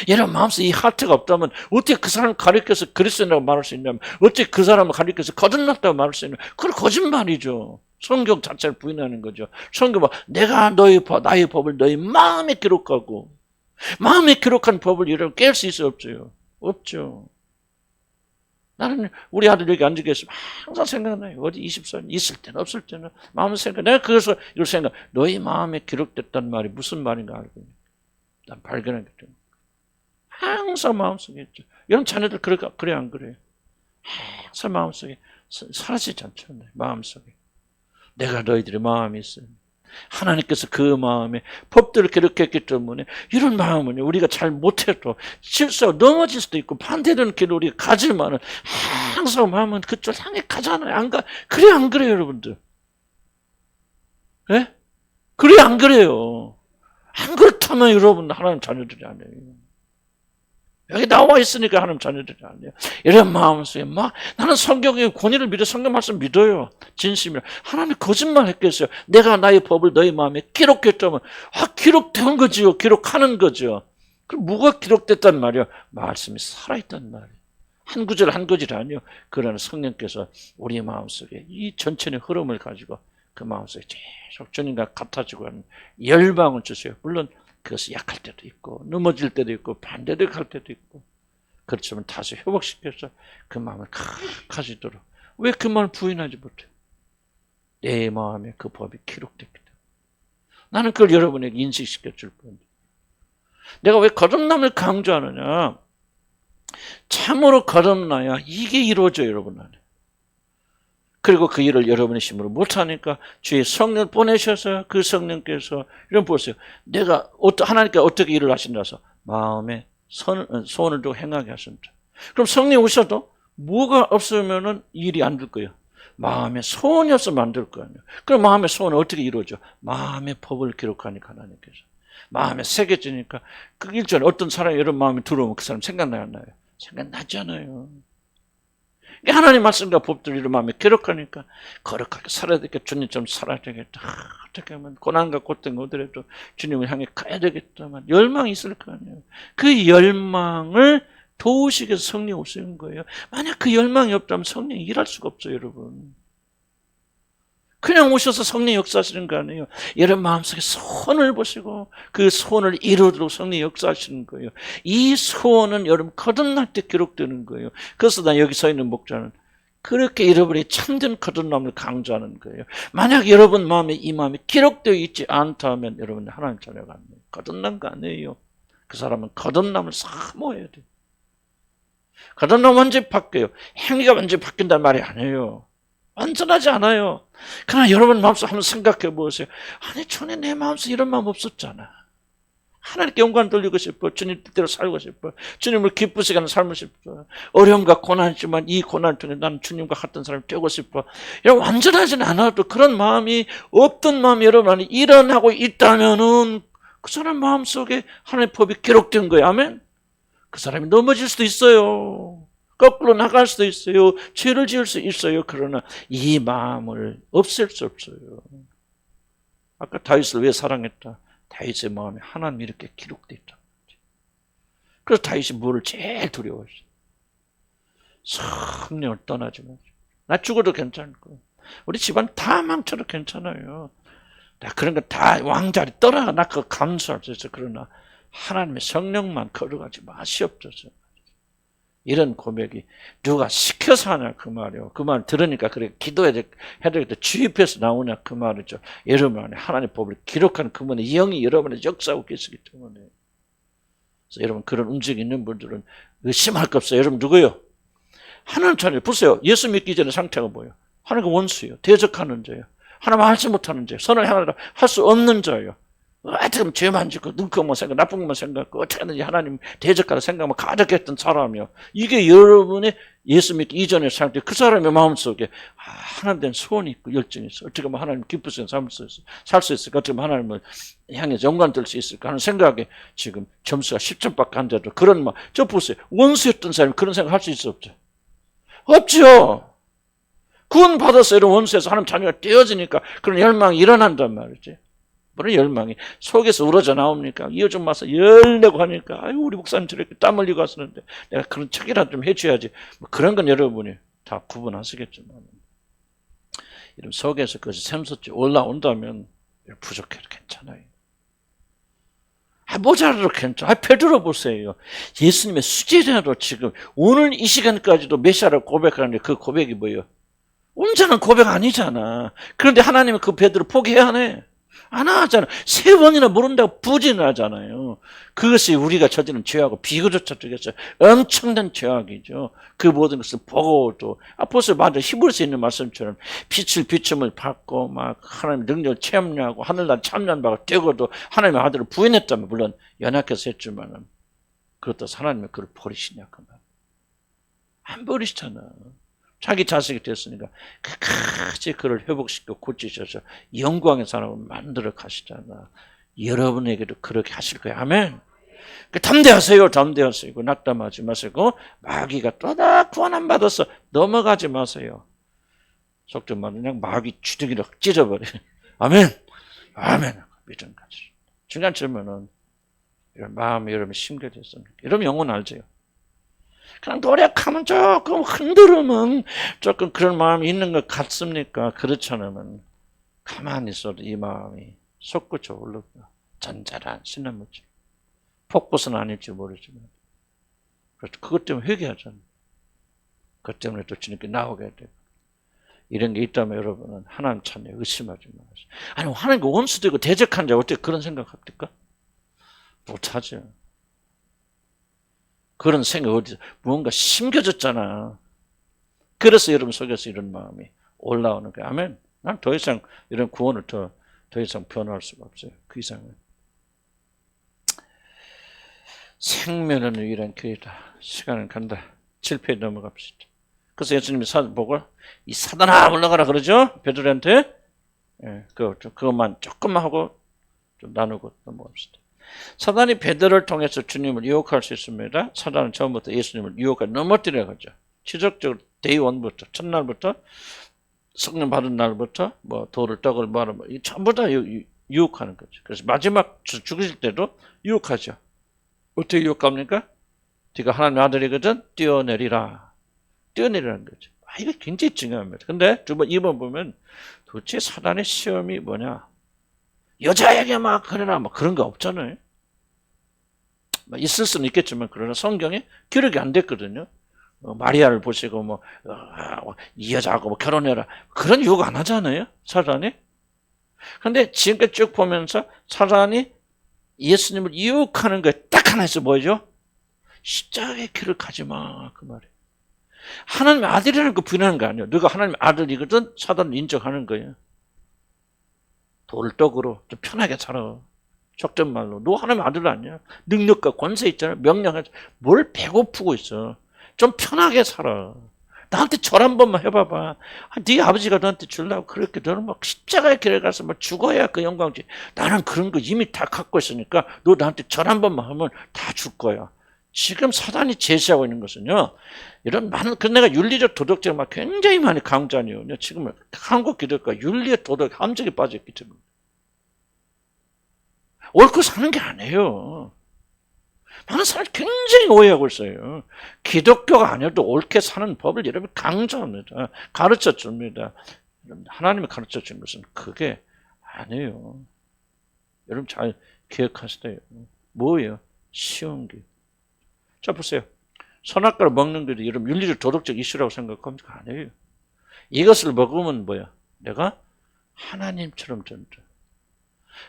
여러 마음속에 이 하트가 없다면 어떻게 그 사람을 가리켜서 그리스도인이라고 말할 수 있냐면, 어떻게 그 사람을 가리켜서 거듭났다고 말할 수 있냐면, 그건 거짓말이죠. 성경 자체를 부인하는 거죠. 성경 내가 나의 법을 너희 마음에 기록하고, 마음에 기록한 법을 여러분 깰 수 있어요, 없어요? 없죠. 나는 우리 아들 여기 앉아 계시면 항상 생각나요. 어디 24년 있을 때는 없을 때는 마음을 생각. 내가 그래서 이걸 생각. 너희 마음에 기록됐단 말이 무슨 말인가 알고 난 발견하기 때문에 항상 마음속에 있죠. 여러분 자녀들 그래 안 그래요? 항상 마음속에 사라지지 않죠. 마음속에 내가 너희들의 마음이 있어요. 하나님께서 그 마음에 법들을 기록했기 때문에 이런 마음은 우리가 잘 못해도 실수하고 넘어질 수도 있고 반대되는 길을 우리가 가지만은 항상 마음은 그쪽 향해 가잖아요. 안 가? 그래 안 그래요, 여러분들? 예? 그래 안 그래요? 안 그렇다면 여러분 하나님 자녀들이 아니에요. 여기 나와 있으니까 하나님 자녀들이 아니에요. 이런 마음속에 나는 성경의 권위를 믿어 성경 말씀 믿어요. 진심이라. 하나님 거짓말 했겠어요. 내가 나의 법을 너희 마음에 기록했다면 기록된 거지요. 기록하는 거죠. 그럼 뭐가 기록됐단 말이에요? 말씀이 살아있단 말이에요. 한 구절 한 구절이 아니요. 그러나 성령께서 우리 마음속에 이 전체의 흐름을 가지고 그 마음속에 계속 주님과 같아지고 하는 열망을 주세요. 물론 그것이 약할 때도 있고 넘어질 때도 있고 반대될 때도 있고 그렇지만 다시 회복시켜서 그 마음을 가지도록. 왜 그 마음을 부인하지 못해요? 내 마음에 그 법이 기록됐기 때문에. 나는 그걸 여러분에게 인식시켜 줄 뿐이에요. 내가 왜 거듭남을 강조하느냐? 참으로 거듭나야 이게 이루어져요, 여러분 안에. 그리고 그 일을 여러분의 힘으로 못하니까 주의 성령 보내셔서 그 성령께서 이런 보세요. 내가 하나님께 어떻게 일을 하신다서 마음에 소원을 두고 행하게 하신다. 그럼 성령 오셔도 뭐가 없으면은 일이 안 될 거예요. 마음에 소원이 없으면 안 될 거 아니에요. 그럼 마음의 소원은 어떻게 이루어져? 마음의 법을 기록하니까 하나님께서. 마음에 새겨지니까 그 일전에 어떤 사람이 여러분 마음에 들어오면 그 사람 생각나요, 안 나요? 생각나잖아요. 하나님 말씀과 법들을 이런 마음에 기록하니까 거룩하게 살아야 되겠다. 주님처럼 살아야 되겠다. 어떻게 하면 고난과 고통이 오더라도 주님을 향해 가야 되겠다만 열망이 있을 거 아니에요. 그 열망을 도우시기 위해서 성령 오시는 거예요. 만약 그 열망이 없다면 성령이 일할 수가 없어요, 여러분. 그냥 오셔서 성령 역사하시는 거 아니에요. 여러분 마음속에 소원을 보시고 그 소원을 이루도록 성령 역사하시는 거예요. 이 소원은 여러분 거듭날 때 기록되는 거예요. 그래서 나 여기 서 있는 목자는 그렇게 여러분이 참된 거듭남을 강조하는 거예요. 만약 여러분 마음에 이 마음이 기록되어 있지 않다면 여러분 하나님 자녀가 아니에요. 거듭난 거 아니에요. 그 사람은 거듭남을 사모해야 돼요. 거듭나면 완전히 바뀌어요. 행위가 완전히 바뀐다는 말이 아니에요. 완전하지 않아요. 그러나 여러분 마음속 한번 생각해 보세요. 아니 전에 내 마음속 이런 마음 없었잖아. 하나님께 영광 돌리고 싶어. 주님 뜻대로 살고 싶어. 주님을 기쁘시게 하는 삶을 싶어. 어려움과 고난이지만 이 고난을 통해 나는 주님과 같은 사람이 되고 싶어. 이런 완전하지는 않아도 그런 마음이 없던 마음이 여러분 안에 일어나고 있다면은 그 사람 마음속에 하나님의 법이 기록된 거예요. 아멘. 그 사람이 넘어질 수도 있어요. 거꾸로 나갈 수도 있어요. 죄를 지을 수 있어요. 그러나 이 마음을 없앨 수 없어요. 아까 다윗을 왜 사랑했다? 다윗의 마음에 하나님이 이렇게 기록되어 있다. 그래서 다윗이 뭐를 제일 두려워했어요? 성령을 떠나지 마세요. 나 죽어도 괜찮을 거예요. 우리 집안 다 망쳐도 괜찮아요. 나 그런 거 다 왕자리 떠나. 나 그거 감수할 수 있어. 그러나 하나님의 성령만 걸어가지 마시옵소서. 이런 고백이 누가 시켜서 하냐 그 말이에요. 그 말 들으니까 그래 기도해야 되겠다. 주입해서 나오냐 그 말이죠. 여러분 안에 하나님의 법을 기록하는 그분의 영이 여러분의 역사하고 계시기 때문에. 그래서 여러분 그런 움직이 있는 분들은 의심할 거 없어요. 여러분 누구요? 하나님 자녀 보세요. 예수 믿기 전에 상태가 뭐예요? 하나님과 원수예요. 대적하는 자예요. 하나님 알지 못하는 자예요. 선을 향하라 할 수 없는 자예요. 어떻게 하면 죄만 짓고 눈꺼만 생각, 나쁜 것만 생각하고 어떻게 하든지 하나님 대적하라 생각만 가득했던 사람이요. 이게 여러분의 예수 믿기 이전의 상태, 그 사람의 마음속에 하나님 된 소원이 있고 열정이 있어. 어떻게 하면 하나님 기쁘시게 살 수 있을까? 어떻게 하면 하나님을 향해서 영광 들 수 있을까 하는 생각에 지금 점수가 10점밖에 안 돼도 그런 저 보세요. 원수였던 사람이 그런 생각 할 수 있어 없죠? 없죠. 구원 받아서 이런 원수에서 하나님 자녀가 떼어지니까 그런 열망이 일어난단 말이지. 그런 열망이 속에서 우러져 나옵니까? 이어좀 와서 열내고 하니까 아유 우리 목사님 저렇게 땀 흘리고 하시는데 내가 그런 척이라도 좀 해줘야지. 뭐 그런 건 여러분이 다 구분하시겠지만 이런 속에서 그것이 샘솟지 올라온다면 부족해도 괜찮아요. 모자라도 괜찮아. 베드로 보세요. 예수님의 수제자로 지금 오늘 이 시간까지도 메시아를 고백하는데 그 고백이 뭐예요? 온전한 고백 아니잖아. 그런데 하나님은 그 베드로 포기해야 하네. 안 하잖아. 3번이나 모른다고 부진하잖아요. 그것이 우리가 저지른 죄하고 비교조차 되겠어요. 엄청난 죄악이죠. 그 모든 것을 보고도 아포스토ل 맞아 히브리서 있는 말씀처럼 빛을 비춤을 받고 막 하나님의 능력을 체험하고 하늘날 참여한바가 되고도 하나님의 아들을 부인했다면 물론 연약해서 했지만은 그것도 하나님의 그를 버리시냐 그 말. 안 버리시잖아. 자기 자식이 됐으니까 끝까지 그를 회복시켜 고치셔서 영광의 사람을 만들어 가시잖아. 여러분에게도 그렇게 하실 거예요. 아멘. 담대하세요. 담대하세요. 낙담하지 마시고 마귀가 또다 구원 안 받아서 넘어가지 마세요. 속된 말은 그냥 마귀 주둥이를 찢어버려. 아멘. 아멘. 믿음 가지. 중간쯤에는 이런 마음이 여러분 심겨졌습니까? 여러분 영혼 알죠? 그냥 노력하면 조금 흔들으면 조금 그런 마음이 있는 것 같습니까? 그렇지 않으면 가만히 있어도 이 마음이 솟구쳐 올라가 잔잔한 시냇물처럼 폭포는 아닐지 모르지만 그것 때문에 회개하잖아요. 그것 때문에 또 주님께 나오게 되고 이런 게 있다면 여러분은 하나님 참여 의심하지 마세요. 아니 하나님과 원수되고 대적한 자 어떻게 그런 생각합니까? 못하죠. 그런 생각 어디서 무언가 심겨졌잖아. 그래서 여러분 속에서 이런 마음이 올라오는 거야. 아멘. 난 더 이상 이런 구원을 더 이상 변할 수가 없어요. 그 이상은. 생명은 유일한 길이다. 시간은 간다. 7페이지 넘어갑시다. 그래서 예수님이 보고 이 사단아 올라가라 그러죠. 베드로한테. 예, 그것만 조금만 하고 좀 나누고 넘어갑시다. 사단이 베드로를 통해서 주님을 유혹할 수 있습니다. 사단은 처음부터 예수님을 유혹해 넘어뜨려 가죠. 지적적으로 데이 1부터 첫날부터 성령 받은 날부터 뭐 돌을 떡을 말하면 전부 다 유혹하는 거죠. 그래서 마지막 죽으실 때도 유혹하죠. 어떻게 유혹합니까? 네가 하나님의 아들이거든 뛰어내리라. 뛰어내리라는 거죠. 이게 굉장히 중요합니다. 근데 2번 보면 도대체 사단의 시험이 뭐냐? 여자에게 막 그러나 뭐 그런 거 없잖아요. 있을 수는 있겠지만 그러나 성경에 기록이 안 됐거든요. 마리아를 보시고 뭐 이 여자하고 뭐 결혼해라 그런 유혹 안 하잖아요. 사단이. 그런데 지금까지 쭉 보면서 사단이 예수님을 유혹하는 거에 딱 하나 있어 보이죠? 십자가의 길을 가지 마 그 말이에요. 하나님의 아들이라는 거 부인하는 거 아니에요. 너가 하나님의 아들이거든 사단을 인정하는 거예요. 돌떡으로 좀 편하게 살아. 적전 말로. 너 하나님의 아들 아니야. 능력과 권세 있잖아. 명령하지. 뭘 배고프고 있어. 좀 편하게 살아. 나한테 절 한 번만 해봐봐. 네 아버지가 너한테 주려고 그렇게 너는 막 십자가의 길에 가서 막 죽어야 그 영광지. 나는 그런 거 이미 다 갖고 있으니까 너 나한테 절 한 번만 하면 다 줄 거야. 지금 사단이 제시하고 있는 것은요. 이런 많은 그 내가 윤리적 도덕적 막 굉장히 많이 강조하네요. 지금 한국 기독교가 윤리의 도덕 함정에 빠졌기 때문에. 옳고 사는 게 아니에요. 많은 사람이 굉장히 오해하고 있어요. 기독교가 아니어도 옳게 사는 법을 여러분 강조합니다. 가르쳐 줍니다. 하나님이 가르쳐 준 것은 그게 아니에요. 여러분 잘 기억하시대요. 뭐예요? 쉬운 길. 자 보세요. 선악과를 먹는 게 여러분 윤리적 도덕적 이슈라고 생각합니까? 아니에요. 이것을 먹으면 뭐야? 내가 하나님처럼 된다.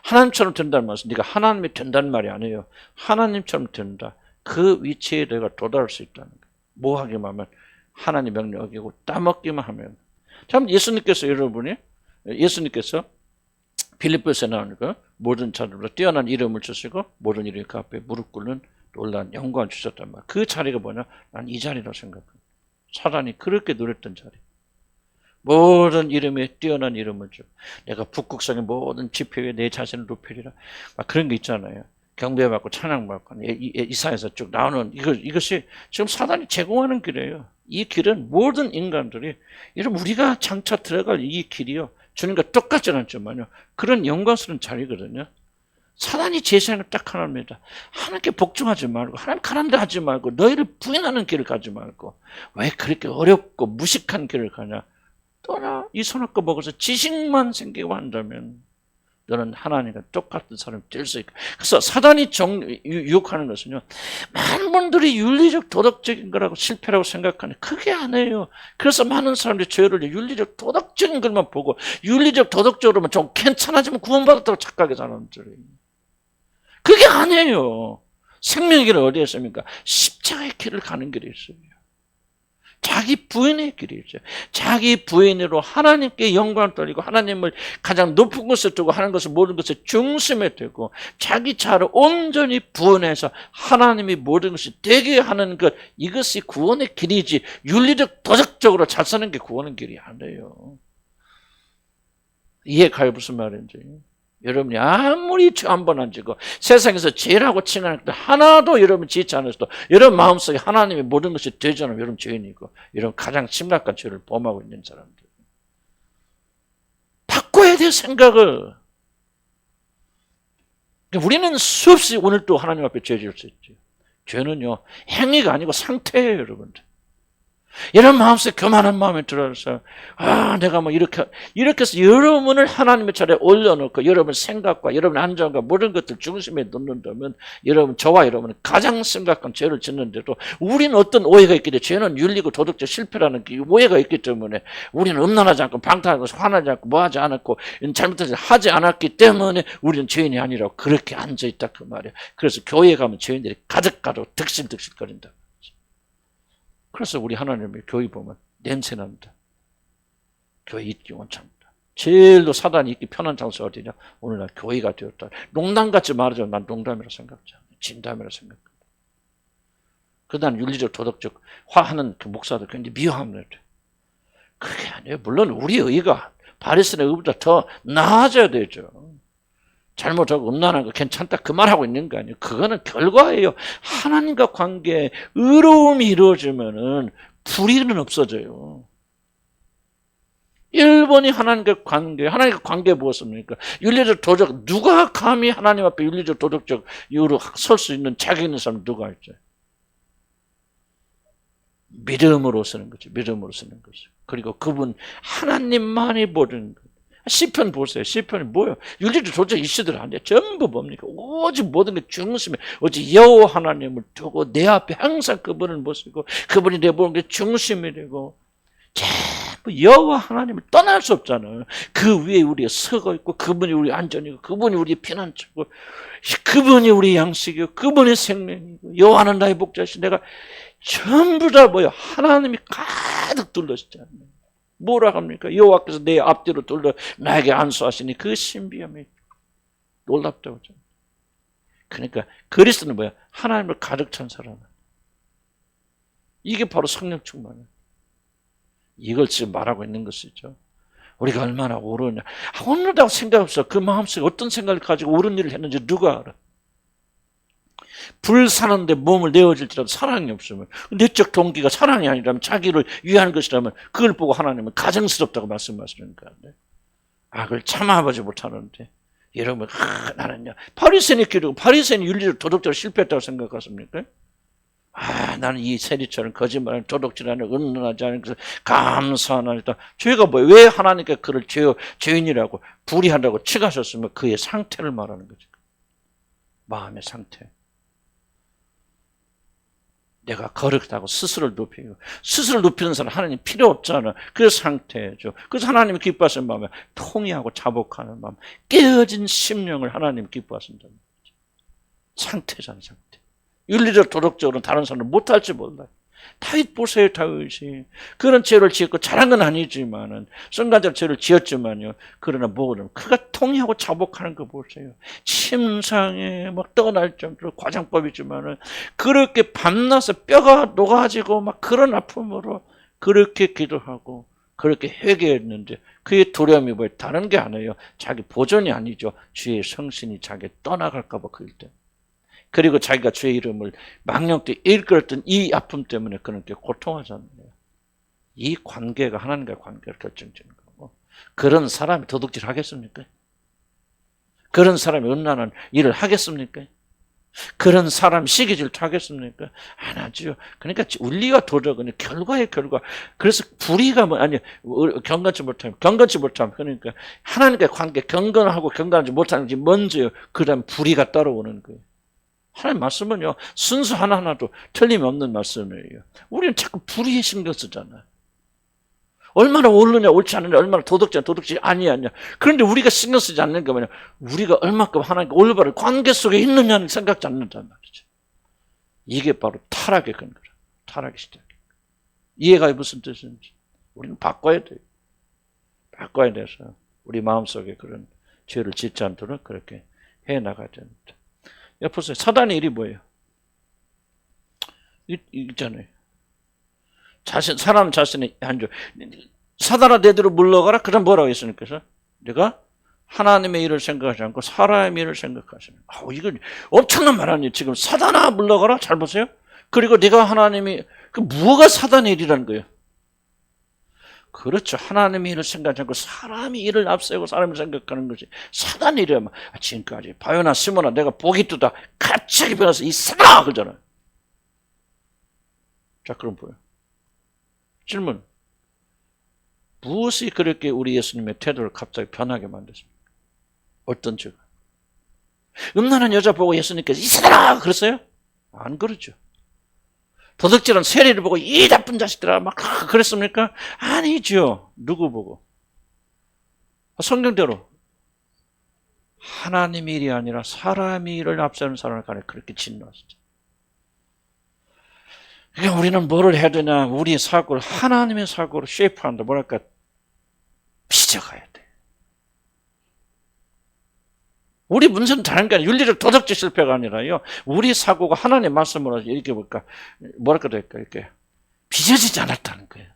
하나님처럼 된다는 말은 네가 하나님이 된다는 말이 아니에요. 하나님처럼 된다. 그 위치에 내가 도달할 수 있다는 거예요. 뭐 하기만 하면 하나님 명령 어기고 따먹기만 하면. 참 예수님께서 빌립보에서 나오는 거 모든 자들보다 뛰어난 이름을 주시고 모든 이름이 그 앞에 무릎 꿇는 놀라운 영광을 주셨단 말이에요. 그 자리가 뭐냐? 난 이 자리라고 생각합니다. 사단이 그렇게 노렸던 자리. 모든 이름에 뛰어난 이름을 줘. 내가 북극성의 모든 지표에 내 자신을 높이리라. 막 그런 게 있잖아요. 경배받고 찬양받고 이사에서 쭉 나오는 이것이 지금 사단이 제공하는 길이에요. 이 길은 모든 인간들이 여러분 우리가 장차 들어갈 이 길이요 주님과 똑같지는 않지만요 그런 영광스러운 자리거든요. 사단이 제시하는 걸 딱 하나입니다. 하나님께 복종하지 말고 하나님 가란 데 하지 말고 너희를 부인하는 길을 가지 말고 왜 그렇게 어렵고 무식한 길을 가냐. 떠나 이 선악과 먹어서 지식만 생기고 한다면 너는 하나님과 똑같은 사람이 될 수 있고. 그래서 사단이 유혹하는 것은요 많은 분들이 윤리적 도덕적인 거라고 실패라고 생각하는 그게 아니에요. 그래서 많은 사람들이 죄를 윤리적 도덕적인 것만 보고 윤리적 도덕적으로만 좀 괜찮아지면 구원받았다고 착각해서 하는 줄이에요. 그게 아니에요. 생명의 길은 어디에 있습니까? 십자가의 길을 가는 길이 있어요. 자기 부인의 길이 있어요. 자기 부인으로 하나님께 영광을 돌리고 하나님을 가장 높은 곳에 두고 하는 것을 모든 것의 중심에 두고 자기 자아를 온전히 부인해서 하나님이 모든 것이 되게 하는 것 이것이 구원의 길이지 윤리적 도덕적으로 잘 사는 게 구원의 길이 아니에요. 이해가요 무슨 말인지. 여러분이 아무리 죄 한 번 안 지고 세상에서 죄라고 칭하는 것도 하나도 여러분 짓지 않았어도 여러분 마음속에 하나님의 모든 것이 되지 않으면 여러분 죄인이고 여러분 가장 심각한 죄를 범하고 있는 사람들. 바꿔야 될 생각을. 우리는 수없이 오늘 또 하나님 앞에 죄 지을 수 있죠. 죄는요 행위가 아니고 상태예요 여러분들. 이런 마음속에 교만한 마음이 들어서 내가 뭐 이렇게 해서 여러분을 하나님의 자리에 올려놓고 여러분 생각과 여러분 안정과 모든 것들 중심에 놓는다면 여러분 저와 여러분은 가장 심각한 죄를 짓는데도 우리는 어떤 오해가 있기 때문에 죄는 윤리고 도덕적 실패라는 그 오해가 있기 때문에 우리는 음란하지 않고 방탕하고 화나지 않고 뭐하지 않았고 잘못하지 하지 않았기 때문에 우리는 죄인이 아니라고 그렇게 앉아있다 그 말이에요. 그래서 교회에 가면 죄인들이 가득가득 득실득실거린다. 그래서 우리 하나님의 교회 보면 냄새납니다. 교회 있기 원합니다. 제일로 사단이 있기 편한 장소가 어디냐? 오늘날 교회가 되었다. 농담같이 말하자면 난 농담이라고 생각하지 않아요. 진담이라고 생각합니다. 그다음 윤리적 도덕적 화하는 그 목사들 굉장히 미워합니다. 그게 아니에요. 물론 우리 의가 바리새인의 의보다 더 나아져야 되죠. 잘못하고 음란한 거 괜찮다 그 말하고 있는 거 아니에요. 그거는 결과예요. 하나님과 관계에 의로움이 이루어지면은 불의는 없어져요. 1번이 하나님과 관계에 무엇입니까? 윤리적 도덕 누가 감히 하나님 앞에 윤리적 도덕적 이유로 설 수 있는 자격 있는 사람 누가 있죠? 믿음으로 쓰는 거죠. 믿음으로 쓰는 거죠. 그리고 그분 하나님만이 보는 거. 시편 보세요. 시편이 뭐예요? 윤리적 도덕 이슈들 아니에요. 전부 뭡니까? 오직 모든 게 중심에 오직 여호와 하나님을 두고 내 앞에 항상 그분을 모시고 그분이 내 보는 게 중심이 되고 전부 여호와 하나님을 떠날 수 없잖아요. 그 위에 우리가 서고 있고 그분이 우리 안전이고 그분이 우리 피난처고 그분이 우리 양식이고 그분이 생명이고 여호와는 나의 복자시 내가 전부 다 뭐예요? 하나님이 가득 둘러있잖아요. 뭐라 합니까? 여호와께서 내 앞뒤로 둘러 나에게 안수하시니 그 신비함이 놀랍다고 하죠. 그러니까 그리스도는 뭐야? 하나님을 가득 찬 사람. 이게 바로 성령 충만이에요. 이걸 지금 말하고 있는 것이죠. 우리가 얼마나 옳으냐. 옳다고 생각 없어. 그 마음속에 어떤 생각을 가지고 옳은 일을 했는지 누가 알아? 불 사는데 몸을 내어질지라도 사랑이 없으면 내적 동기가 사랑이 아니라면 자기를 위한 것이라면 그걸 보고 하나님은 가증스럽다고 말씀하시는 거예요. 악을 참아보지 못하는데 여러분 나는요 바리새인이 기르고 바리새인이 윤리적 도덕적으로 실패했다고 생각하십니까? 나는 이 세리처럼 거짓말하는 도덕질하는 음란하지 않은 것을 감사하나이다. 죄가 뭐예요? 왜 하나님께 그를 죄인이라고 불의한다고 칙하셨으면 그의 상태를 말하는 거죠. 마음의 상태. 내가 거룩하다고 스스로를 높이고 스스로를 높이는 사람 하나님 필요 없잖아. 그 상태죠. 그래서 하나님이 기뻐하시는 마음에 통회하고 자복하는 마음 깨어진 심령을 하나님 기뻐하신다는 거죠. 상태잖아 상태. 윤리적 도덕적으로는 다른 사람은 못할지 몰라요. 다윗 보세요. 다윗이 그런 죄를 지었고 잘한 건 아니지만은 순간적으로 죄를 지었지만요. 그러나 뭐는 그가 통회하고 자복하는 거 보세요. 침상에 막 떠날 정도로 과장법이지만은 그렇게 밤낮에 뼈가 녹아지고 막 그런 아픔으로 그렇게 기도하고 그렇게 회개했는데 그의 두려움이 뭐예요? 다른 게 아니에요. 자기 보존이 아니죠. 주의 성신이 자기 떠나갈까 봐 그럴 때. 그리고 자기가 주의 이름을 망령되이 일컬었던 이 아픔 때문에 그렇게 고통하잖아요. 이 관계가 하나님과의 관계를 결정짓는 거고, 그런 사람이 도둑질 하겠습니까? 그런 사람이 음란한 일을 하겠습니까? 그런 사람 시기 질투하겠습니까? 안 하죠. 그러니까 윤리와 도덕은 결과의 결과. 그래서 불의가 경건치 못하면 그러니까 하나님과의 관계 경건하고 경건하지 못하는 게 먼저요. 그다음 불의가 따라오는 거예요. 하나님 말씀은요, 순수 하나하나도 틀림없는 말씀이에요. 우리는 자꾸 불의에 신경 쓰잖아요. 얼마나 옳느냐 옳지 않느냐, 얼마나 도덕질 아니냐. 그런데 우리가 신경 쓰지 않는 게 뭐냐, 우리가 얼마큼 하나님과 올바른 관계 속에 있느냐는 생각지 않는단 말이죠. 이게 바로 타락의 근거라. 타락의 시작이에요. 이해가 무슨 뜻인지 우리는 바꿔야 돼요. 바꿔야 돼서 우리 마음속에 그런 죄를 짓지 않도록 그렇게 해나가야 됩니다. 보세요. 사단의 일이 뭐예요? 있잖아요. 사람 자신의 한조. 사단아 내대로 물러가라. 그럼 뭐라고 했으니까? 내가 하나님의 일을 생각하지 않고 사람의 일을 생각하시는. 이건 엄청난 말 아니에요. 지금 사단아 물러가라. 잘 보세요. 그리고 내가 하나님이, 뭐가 사단의 일이라는 거예요? 그렇죠. 하나님의 일을 생각하지 않고 사람의 일을 앞세우고 사람을 생각하는 것이 사단의 일이야. 지금까지 바요나 시몬아 내가 복이 뜨다 갑자기 변해서 이 사단아 그러잖아요. 자, 그럼 뭐예요? 질문. 무엇이 그렇게 우리 예수님의 태도를 갑자기 변하게 만들었습니까? 어떤 죄가? 음란한 여자 보고 예수님께서 이 사람아 그랬어요? 안 그러죠. 도둑질한 세리를 보고 이 나쁜 자식들아 막 그랬습니까? 아니죠. 누구 보고? 성경대로 하나님의 일이 아니라 사람의 일을 앞세우는 사람을 가려 그렇게 진노하시죠. 그러니까 우리는 뭐를 해야 되냐? 우리의 사고를 하나님의 사고로 쉐이프한다. 뭐랄까? 빚어가야 돼. 우리 문제는 다른 게 아니라 윤리적 도덕적 실패가 아니라요. 우리 사고가 하나님의 말씀으로 이렇게 뭐랄까 될까? 이렇게 빚어지지 않았다는 거예요.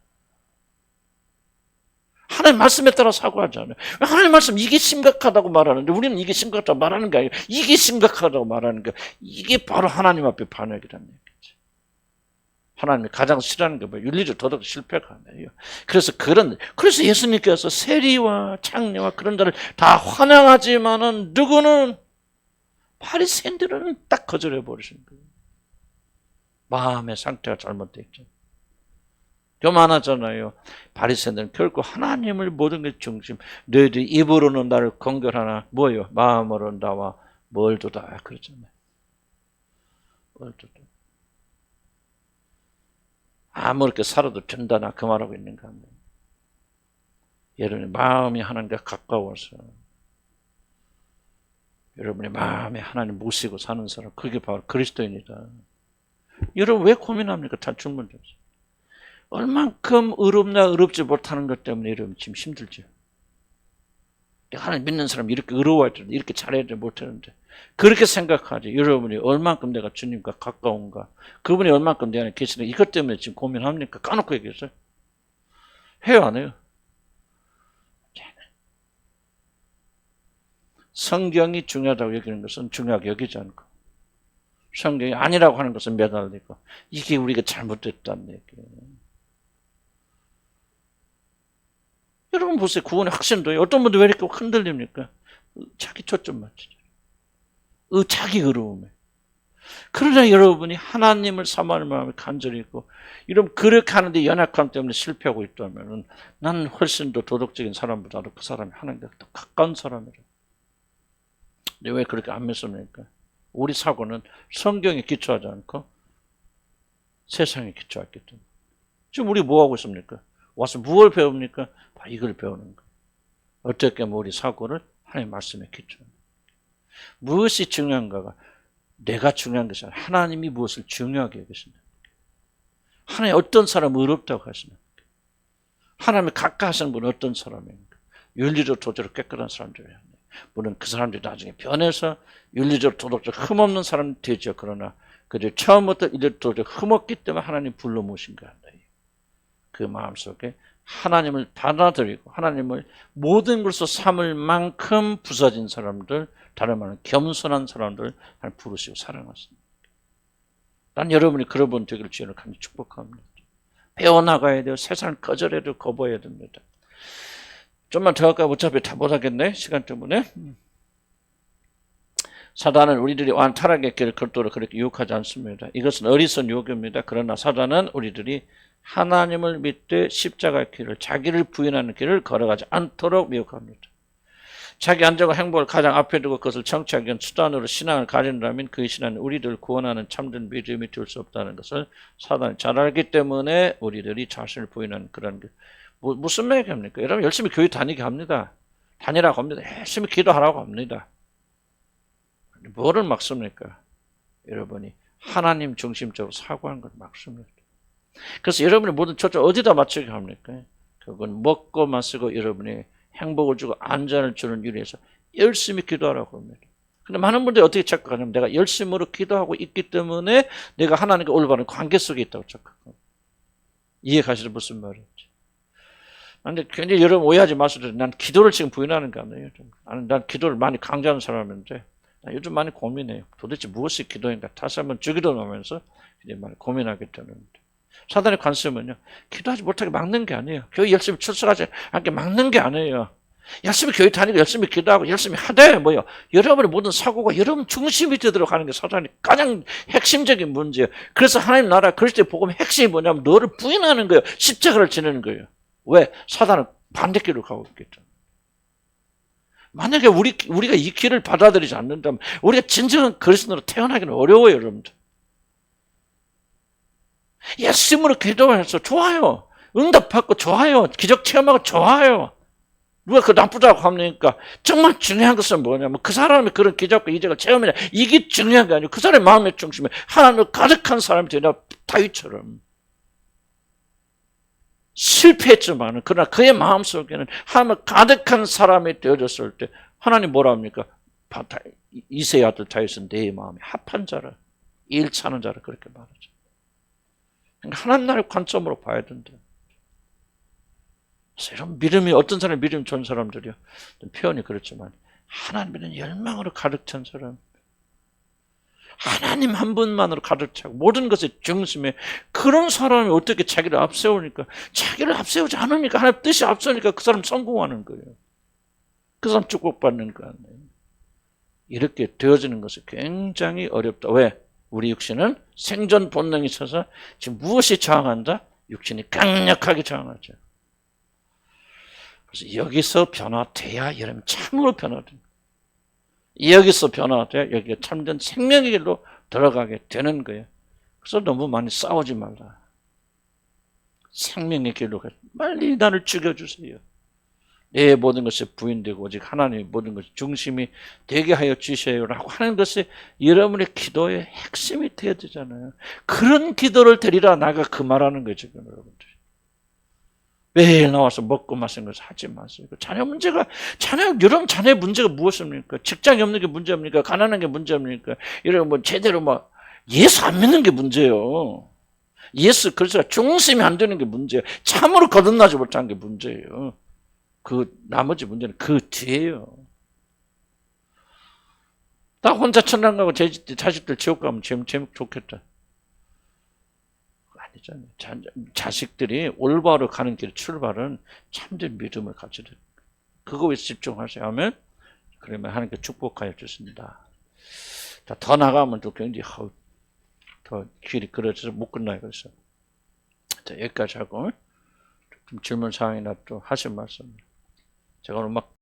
하나님 말씀에 따라 사고하잖아요. 하나님 말씀 이게 심각하다고 말하는데 우리는 이게 심각하다고 말하는 게 아니에요. 이게 심각하다고 말하는 거. 이게 바로 하나님 앞에 반역이라는 얘기죠. 하나님이 가장 싫어하는 게 뭐예요? 윤리적 도덕 실패가 아니에요. 그래서 예수님께서 세리와 창녀와 그런 자를 다 환영하지만은 누구는 바리새인들은 딱 거절해 버리신 거예요. 마음의 상태가 잘못되어 있죠. 교만하잖아요. 바리새인들은 결코 하나님을 모든 게 중심. 너희들이 입으로는 나를 공경하나 뭐예요? 마음으로는 나와 멀도다 그러잖아요. 멀도다. 아무렇게 살아도 된다나 그 말하고 있는가 하면 여러분의 마음이 하나님과 가까워서 여러분의 마음에 하나님 모시고 사는 사람 그게 바로 그리스도인이다. 여러분 왜 고민합니까? 다 충분히 없어요. 얼만큼 의롭나 의롭지 못하는 것 때문에 여러분 지금 힘들죠. 하나님 믿는 사람이 이렇게 의로워야 되는데 이렇게 잘해야 되는데 못하는데 그렇게 생각하지. 여러분이 얼만큼 내가 주님과 가까운가, 그분이 얼만큼 내 안에 계시는가, 이것 때문에 지금 고민합니까? 까놓고 얘기했어요. 해요 안 해요? 성경이 중요하다고 여기는 것은 중요하게 여기지 않고 성경이 아니라고 하는 것은 매달리고 이게 우리가 잘못됐다는 얘기예요. 여러분 보세요. 구원의 확신도요. 어떤 분들 왜 이렇게 흔들립니까? 자기 초점 맞추죠. 자기 의로움에. 그러나 여러분이 하나님을 사모하는 마음이 간절히 있고 이러면 그렇게 하는데 연약함 때문에 실패하고 있다면 나는 훨씬 더 도덕적인 사람보다도 그 사람이 하나님과 더 가까운 사람이라. 근데 왜 그렇게 안 믿습니까? 우리 사고는 성경에 기초하지 않고 세상에 기초했기 때문에. 지금 우리 뭐 하고 있습니까? 와서 무엇을 배웁니까? 이걸 배우는 거예요. 어떻게 하면 우리 사고를 하나님의 말씀에 기초합니다. 무엇이 중요한가가 내가 중요한 것이 아니라 하나님이 무엇을 중요하게 여기시는가. 하나님 어떤 사람을 의롭다고 하시는가. 하나님을 가까이하시는 분은 어떤 사람입니까? 윤리적 도덕적으로 깨끗한 사람들이에요. 물론 그 사람들이 나중에 변해서 윤리적 도덕적 흠없는 사람이 되죠. 그러나 그들 처음부터 윤리적 도덕적 흠없기 때문에 하나님 불러 모신 거야. 그 마음속에 하나님을 받아들이고 하나님을 모든 것으로 삼을 만큼 부서진 사람들 다른 말은 겸손한 사람들을 하나님 부르시고 사랑하십니다. 난 여러분이 그런 분 되기를 주님을 간절히 축복합니다. 배워나가야 돼요. 세상을 거절해야 돼요. 거부해야 됩니다. 좀만 더 할까? 어차피 다 못하겠네. 시간 때문에. 사단은 우리들이 타락의 길을 걷도록 그렇게 유혹하지 않습니다. 이것은 어리석은 유혹입니다. 그러나 사단은 우리들이 하나님을 믿되 십자가의 길을, 자기를 부인하는 길을 걸어가지 않도록 미혹합니다. 자기 안전과 행복을 가장 앞에 두고 그것을 정치하기 위한 수단으로 신앙을 가진다면 그 신앙은 우리들을 구원하는 참된 믿음이 될 수 없다는 것을 사단이 잘 알기 때문에 우리들이 자신을 부인하는 그런 게 무슨 얘기합니까? 여러분 열심히 교회 다니게 합니다. 다니라고 합니다. 열심히 기도하라고 합니다. 뭐를 막습니까? 여러분이 하나님 중심적으로 사고하는 걸 막습니다. 그래서 여러분이 모든 초점 어디다 맞추게 합니까? 그건 먹고 마시고 여러분이 행복을 주고 안전을 주는 일에 서 열심히 기도하라고 합니다. 근데 많은 분들이 어떻게 착각하냐면 내가 열심으로 기도하고 있기 때문에 내가 하나님과 올바른 관계 속에 있다고 착각합니다. 이해가시죠? 무슨 말인지. 근데 굉장히 여러분 오해하지 마세요. 난 기도를 지금 부인하는 게 아니에요. 난 기도를 많이 강조하는 사람인데 요즘 많이 고민해요. 도대체 무엇이 기도인가? 다시 한번 주기도 하면서 많이 고민하게 되는데 사단의 관심은요. 기도하지 못하게 막는 게 아니에요. 교회 열심히 출석하지 않게 막는 게 아니에요. 열심히 교회 다니고 열심히 기도하고 열심히 하되 뭐요. 여러분의 모든 사고가 여러분 중심이 되도록 하는 게 사단의 가장 핵심적인 문제예요. 그래서 하나님 나라 그리스도의 복음의 핵심이 뭐냐면 너를 부인하는 거예요. 십자가를 지내는 거예요. 왜? 사단은 반대길로 가고 있겠죠. 만약에 우리가 이 길을 받아들이지 않는다면 우리가 진정한 그리스도로 태어나기는 어려워요, 여러분들. 예수님으로 기도해서 좋아요. 응답받고 좋아요. 기적 체험하고 좋아요. 누가 그 나쁘다고 합니까? 정말 중요한 것은 뭐냐면 그 사람이 그런 기적과 이적을 체험이냐 이게 중요한 게 아니고 그 사람의 마음의 중심에 하나님을 가득한 사람이 되냐 다윗처럼 실패했지만 그러나 그의 마음속에는 하나님을 가득한 사람이 되어졌을 때 하나님 뭐라 합니까? 이새의 아들 다윗은 내 마음에 합한 자라 일치하는 자라 그렇게 말하죠. 그러니까 하나님 나라의 관점으로 봐야 된다. 그래서 이런 믿음이 어떤 사람이 믿음이 좋은 사람들이요. 표현이 그렇지만 하나님은 열망으로 가득 찬 사람. 하나님 한 분만으로 가득 차고 모든 것의 중심에 그런 사람이 어떻게 자기를 앞세우니까 자기를 앞세우지 않으니까 하나님 뜻이 앞서니까 그 사람 성공하는 거예요. 그 사람 축복받는 거 아니에요. 이렇게 되어지는 것이 굉장히 어렵다. 왜? 우리 육신은 생존 본능이 있어서 지금 무엇이 저항한다? 육신이 강력하게 저항하죠. 그래서 여기서 변화돼야 여러분 참으로 변화됩니다. 여기서 변화돼야 여기가 참된 생명의 길로 들어가게 되는 거예요. 그래서 너무 많이 싸우지 말라. 생명의 길로 가. 빨리 나를 죽여주세요. 내 모든 것이 부인되고 오직 하나님의 모든 것이 중심이 되게 하여 주셔요라고 하는 것이 여러분의 기도의 핵심이 되어야 되잖아요. 그런 기도를 드리라 나가 그 말하는 거죠, 여러분들. 매일 나와서 먹고 마시는 것을 하지 마세요. 여러분 자녀의 문제가 무엇입니까? 직장이 없는 게 문제입니까? 가난한 게 문제입니까? 이런 제대로 예수 안 믿는 게 문제예요. 예수 그리스도가 중심이 안 되는 게 문제예요. 참으로 거듭나지 못한 게 문제예요. 그 나머지 문제는 그 뒤에요. 나 혼자 천당 가고 자식들 지옥 가면 좋겠다. 아니잖아요. 자식들이 올바로 가는 길 출발은 참된 믿음을 가져야 돼요. 그거에 집중하셔야 하면 그러면 하나님께 축복하여 주십니다. 자, 더 나가면 또 굉장히 더 길이 길어져서 못 끝나요. 그래서 자, 여기까지 하고 좀 질문 사항이나 또 하실 말씀. 제가 오늘 막